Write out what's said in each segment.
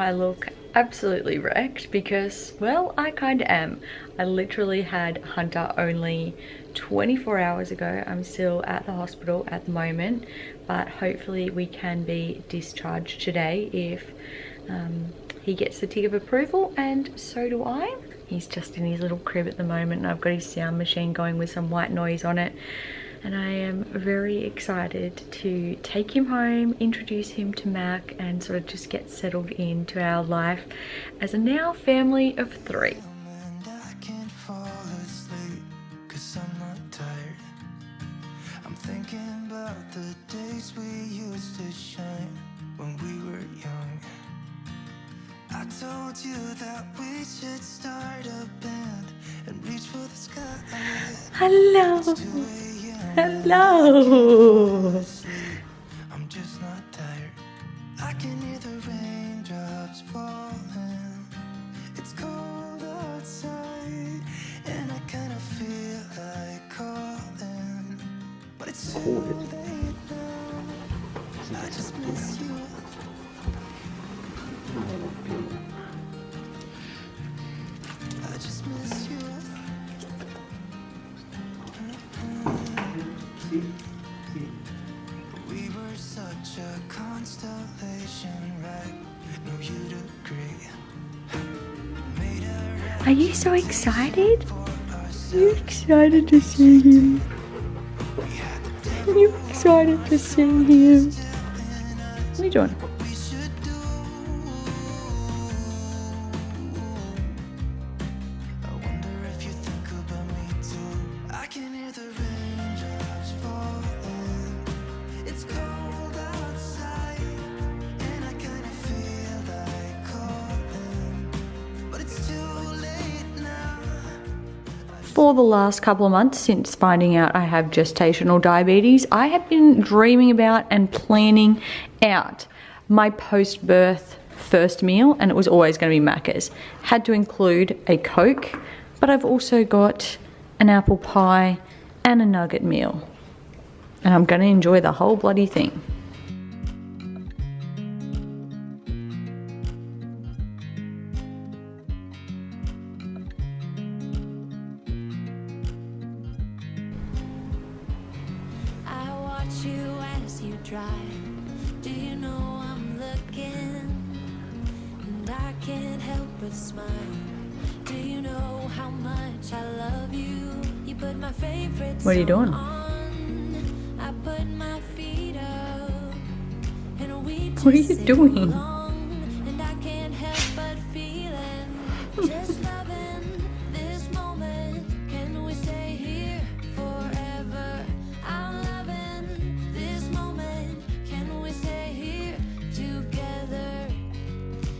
I look absolutely wrecked because, well, I kind of am. I literally had Hunter only 24 hours ago. I'm still at the hospital at the moment, but hopefully we can be discharged today if he gets the tick of approval, and so do I. He's just in his little crib at the moment, and I've got his sound machine going with some white noise on it. And I am very excited to take him home, introduce him to Mac, and sort of just get settled into our life as a now family of 3. I'm thinking about the days we used to shine when we were young. I told you that we should start a band and reach for the sky. Hello. Hello. I'm just not tired. I can hear the raindrops falling. It's cold outside and I kind of feel like calling, but it's too late now. I just miss you. I just miss you. We were such a constellation, right? No, you'd agree. Are you so excited? Are you excited to see him? Are you excited to see him? What are you doing? For the last couple of months since finding out I have gestational diabetes, I have been dreaming about and planning out my post-birth first meal, and it was always going to be Macca's. Had to include a Coke, but I've also got an apple pie and a nugget meal. And I'm going to enjoy the whole bloody thing. Do you know I'm looking, and I can't help but smile. Do you know how much I love you? You put my favorite What are you doing? On. I put my feet up, and we just what are you doing? And I can't help but feeling just loving this moment. Can we stay here forever? I'm loving this moment. Can we stay here together?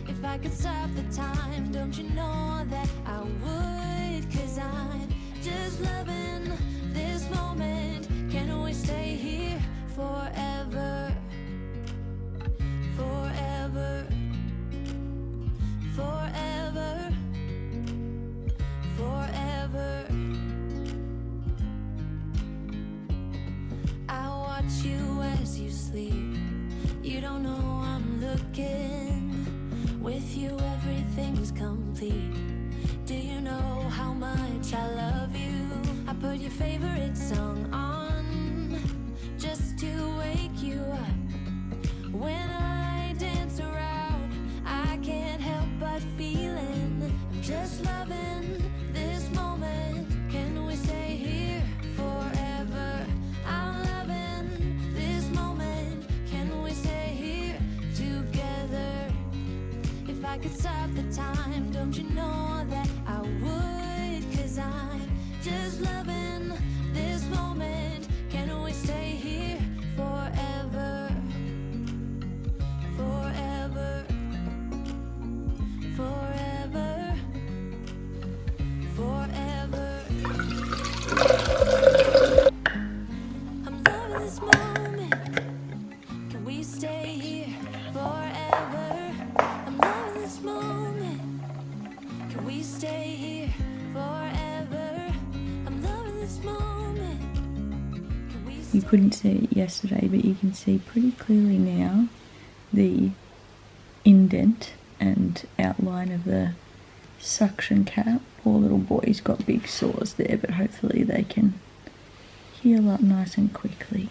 If I could stop the time, don't you know that I would? 'Cause I'm just loving this moment. Can we stay here forever? Forever. Forever. Forever. I watch you as you sleep. You don't know I'm looking. With you everything's complete. Do you know how much I love you? I put your favorite song on just to wake you up. When I dance around, I can't help but feeling I'm just loving this moment. Can we stay here forever? I'm loving this moment. Can we stay here together? If I could stop the time, don't you know that I would? 'Cause I'm just loving this moment. Can we stay here forever? Forever. Forever. Forever. I'm loving this moment. Can we stay here forever? I'm loving this moment. Can we stay here forever? I'm loving this moment. Can we You couldn't see it yesterday, but you can see pretty clearly now the indent and outline of the suction cap. Poor little boy's got big sores there, but hopefully they can heal up nice and quickly.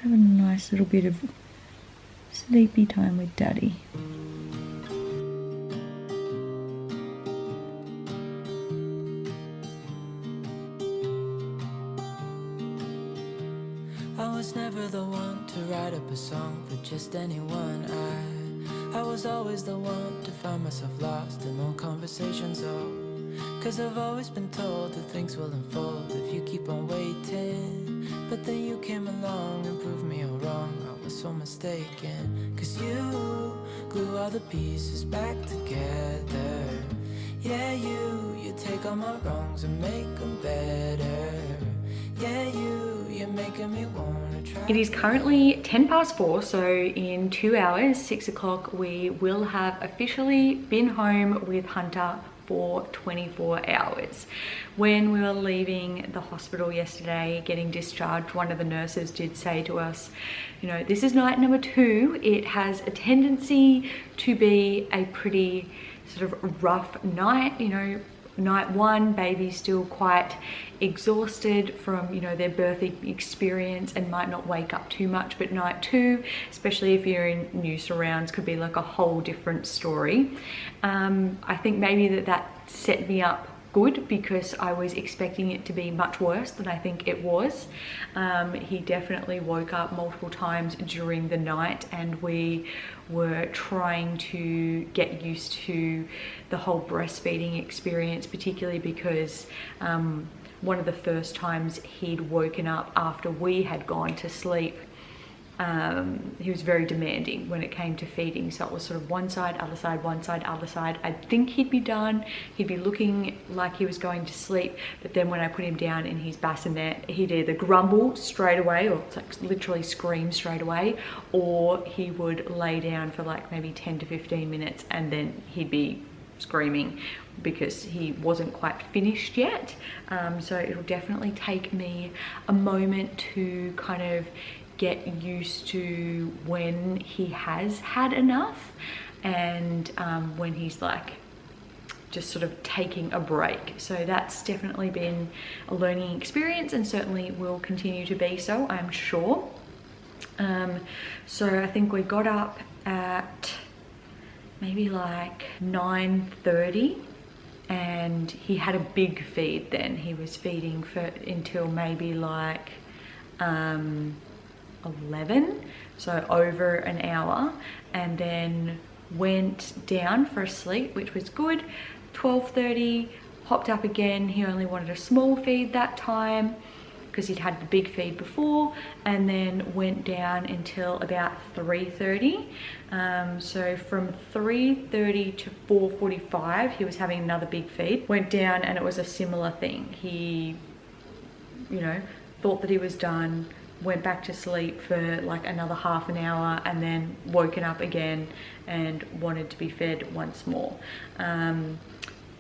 Having a nice little bit of sleepy time with Daddy. I was never the one to write up a song for just anyone. I was always the one to find myself lost in all conversations. Oh, 'cause I've always been told that things will unfold if you keep on waiting. But then you came along and proved me all wrong. I was so mistaken, 'cause you glue all the pieces back together. Yeah, you take all my wrongs and make them better. Yeah, you're making me wanna try. It is currently 4:10, so in 2 hours, 6 o'clock, we will have officially been home with Hunter for 24 hours. When we were leaving the hospital yesterday, getting discharged, one of the nurses did say to us, you know, this is night number 2. It has a tendency to be a pretty sort of rough night, you know. Night 1, baby's still quite exhausted from, you know, their birthing experience and might not wake up too much, but night 2, especially if you're in new surrounds, could be like a whole different story. I think maybe that set me up good, because I was expecting it to be much worse than I think it was. He definitely woke up multiple times during the night, and we were trying to get used to the whole breastfeeding experience, particularly because one of the first times he'd woken up after we had gone to sleep, he was very demanding when it came to feeding. So it was sort of one side, other side, one side, other side. I'd think he'd be done. He'd be looking like he was going to sleep. But then when I put him down in his bassinet, he'd either grumble straight away, or like literally scream straight away, or he would lay down for like maybe 10 to 15 minutes and then he'd be screaming because he wasn't quite finished yet. So it'll definitely take me a moment to kind of get used to when he has had enough, and when he's like just sort of taking a break. So that's definitely been a learning experience, and certainly will continue to be so, I'm sure. So I think we got up at maybe like 9:30, and he had a big feed then. He was feeding for until maybe like 11, so over an hour, and then went down for a sleep, which was good. 12:30, hopped up again. He only wanted a small feed that time because he'd had the big feed before, and then went down until about 3:30. So from 3:30 to 4:45 he was having another big feed. Went down and it was a similar thing. He, you know, thought that he was done, went back to sleep for like another half an hour, and then woken up again and wanted to be fed once more.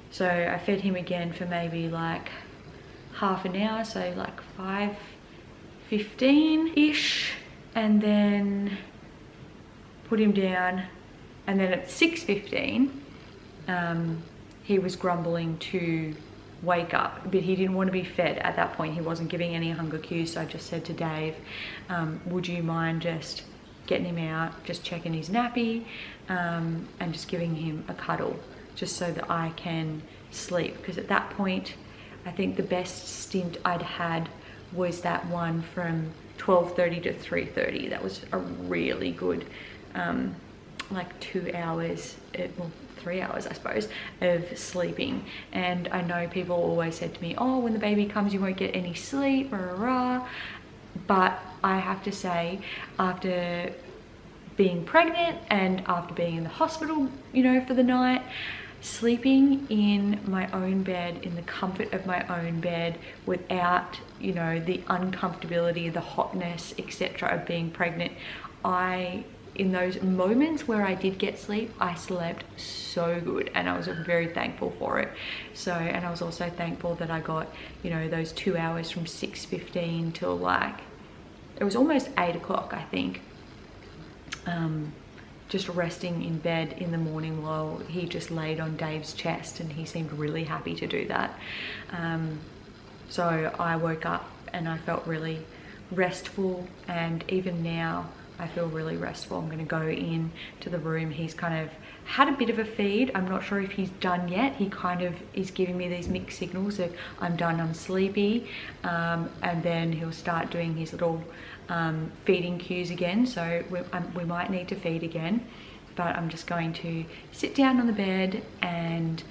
So I fed him again for maybe like half an hour, so like 5:15-ish, and then put him down, and then at 6:15 he was grumbling to wake up, but he didn't want to be fed at that point. He wasn't giving any hunger cues, so I just said to Dave, would you mind just getting him out, just checking his nappy, and just giving him a cuddle, just so that I can sleep. Because at that point I think the best stint I'd had was that one from 12:30 to 3:30. That was a really good like 2 hours, well 3 hours I suppose, of sleeping. And I know people always said to me, oh, when the baby comes you won't get any sleep, rah, rah, rah. But I have to say, after being pregnant and after being in the hospital, you know, for the night, sleeping in my own bed, in the comfort of my own bed, without, you know, the uncomfortability, the hotness, etc. of being pregnant, in those moments where I did get sleep, I slept so good, and I was very thankful for it. So, and I was also thankful that I got, you know, those 2 hours from 6:15 till like, it was almost 8 o'clock, I think, just resting in bed in the morning while he just laid on Dave's chest, and he seemed really happy to do that. So I woke up and I felt really restful, and even now I feel really restful. I'm going to go in to the room. He's kind of had a bit of a feed. I'm not sure if he's done yet. He kind of is giving me these mixed signals that I'm done, I'm sleepy, and then he'll start doing his little feeding cues again. So we might need to feed again, but I'm just going to sit down on the bed and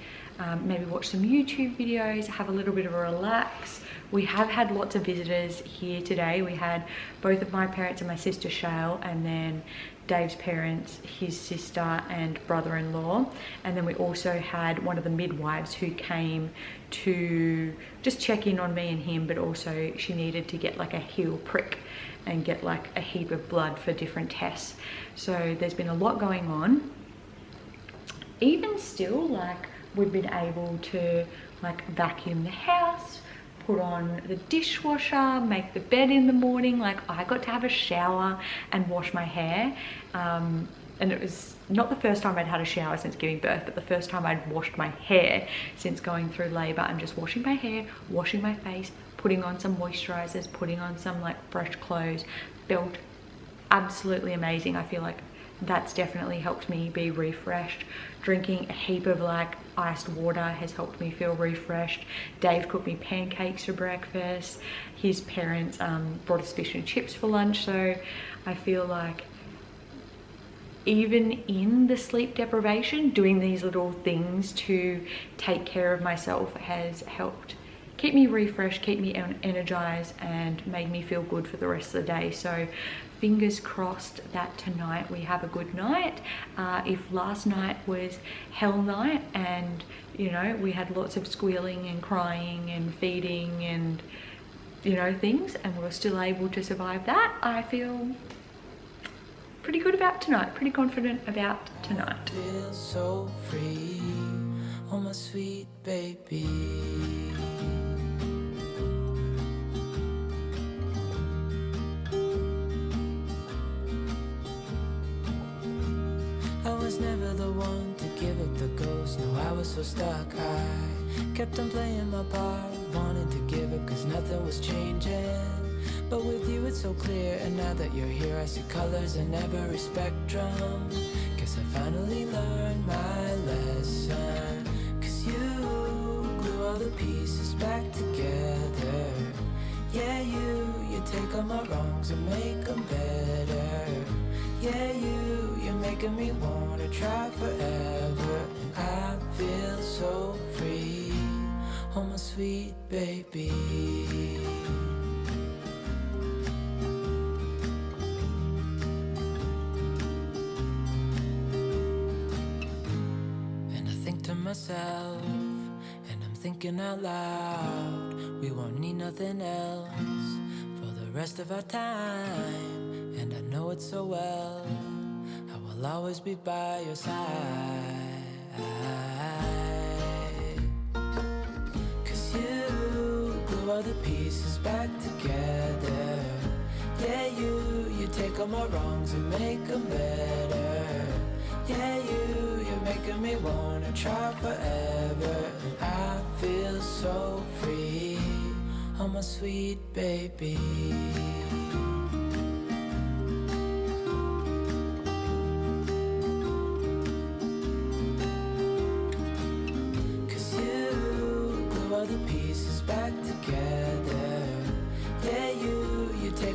maybe watch some YouTube videos, have a little bit of a relax. We have had lots of visitors here today. We had both of my parents and my sister Shale, and then Dave's parents, his sister and brother-in-law, and then we also had one of the midwives who came to just check in on me and him, but also she needed to get like a heel prick and get like a heap of blood for different tests. So there's been a lot going on. Even still, like, we've been able to like vacuum the house, put on the dishwasher, make the bed in the morning. Like, I got to have a shower and wash my hair, and it was not the first time I'd had a shower since giving birth, but the first time I'd washed my hair since going through labor. I'm just washing my hair, washing my face, putting on some moisturizers, putting on some like fresh clothes. Felt absolutely amazing. I feel like that's definitely helped me be refreshed. Drinking a heap of like iced water has helped me feel refreshed. Dave cooked me pancakes for breakfast. His parents brought us fish and chips for lunch. So I feel like even in the sleep deprivation, doing these little things to take care of myself has helped keep me refreshed, keep me energized, and made me feel good for the rest of the day. So fingers crossed that tonight we have a good night. If last night was hell night and, you know, we had lots of squealing and crying and feeding and, you know, things, and we're still able to survive that, I feel pretty good about tonight, pretty confident about tonight. I feel so free, oh my sweet baby. I was never the one to give up the ghost. No, I was so stuck. I kept on playing my part, wanting to give up cause nothing was changing. But with you it's so clear, and now that you're here I see colors in every spectrum. Guess I finally learned my lesson. Cause you glue all the pieces back together. Yeah, you take all my wrongs and make them better. Yeah, you're making me wanna try forever. And I feel so free, oh my sweet baby. And I think to myself, and I'm thinking out loud, we won't need nothing else for the rest of our time. And I know it so well, I will always be by your side. Cause you glue all the pieces back together. Yeah, you take all my wrongs and make them better. Yeah, you're making me wanna try forever. And I feel so free, oh my sweet baby.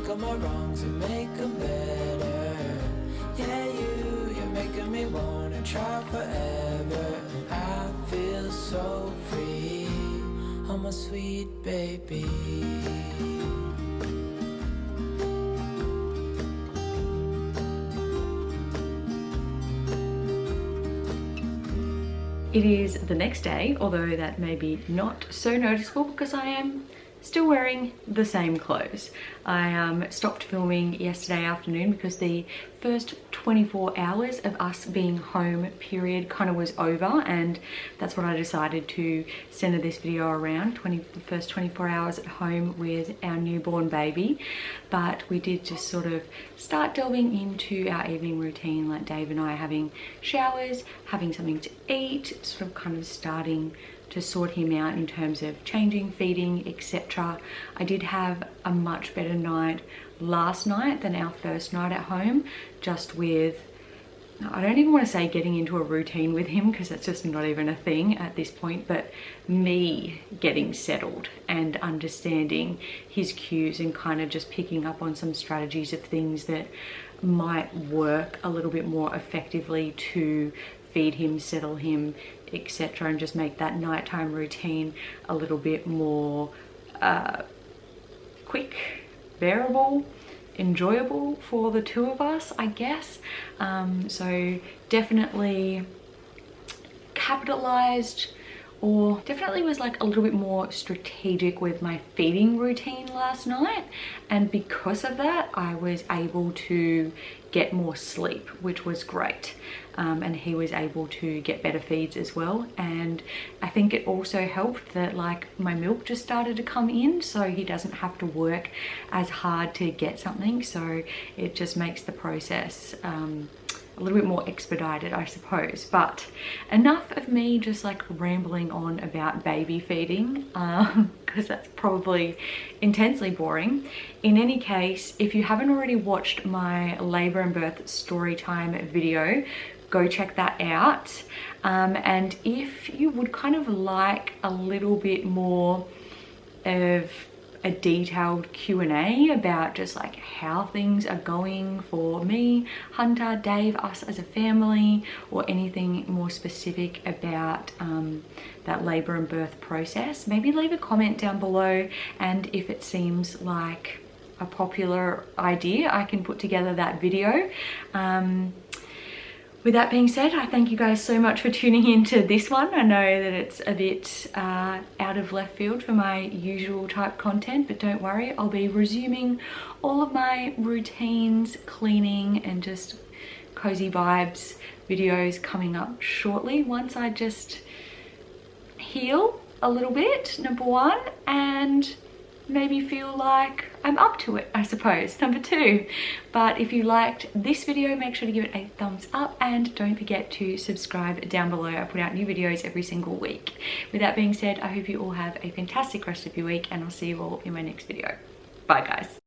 All my wrongs and make them better. Yeah, you're making me wanna try forever. And I feel so free, oh my sweet baby. It is the next day, although that may be not so noticeable because I am still wearing the same clothes. I stopped filming yesterday afternoon because the first 24 hours of us being home period kind of was over, and that's what I decided to center this video around, the first 24 hours at home with our newborn baby. But we did just sort of start delving into our evening routine, like Dave and I having showers, having something to eat, sort of kind of starting to sort him out in terms of changing, feeding, etc. I did have a much better night last night than our first night at home, just with, I don't even want to say getting into a routine with him because that's just not even a thing at this point, but me getting settled and understanding his cues and kind of just picking up on some strategies of things that might work a little bit more effectively to feed him, settle him, etc., and just make that nighttime routine a little bit more quick, bearable, enjoyable for the two of us, I guess. So definitely capitalized, or definitely was like a little bit more strategic with my feeding routine last night, and because of that I was able to get more sleep, which was great. And he was able to get better feeds as well, and I think it also helped that like my milk just started to come in, so he doesn't have to work as hard to get something, so it just makes the process a little bit more expedited, I suppose. But enough of me just like rambling on about baby feeding, because that's probably intensely boring. In any case, if you haven't already watched my labor and birth story time video, go check that out. And if you would kind of like a little bit more of a detailed Q&A about just like how things are going for me, Hunter, Dave, us as a family, or anything more specific about that labor and birth process, maybe leave a comment down below, and if it seems like a popular idea, I can put together that video. With that being said, I thank you guys so much for tuning into this one. I know that it's a bit out of left field for my usual type content, but don't worry, I'll be resuming all of my routines, cleaning and just cozy vibes videos coming up shortly once I just heal a little bit, number one, and maybe feel like I'm up to it, I suppose, number two. But if you liked this video, make sure to give it a thumbs up, and don't forget to subscribe down below. I put out new videos every single week. With that being said, I hope you all have a fantastic rest of your week, and I'll see you all in my next video. Bye guys.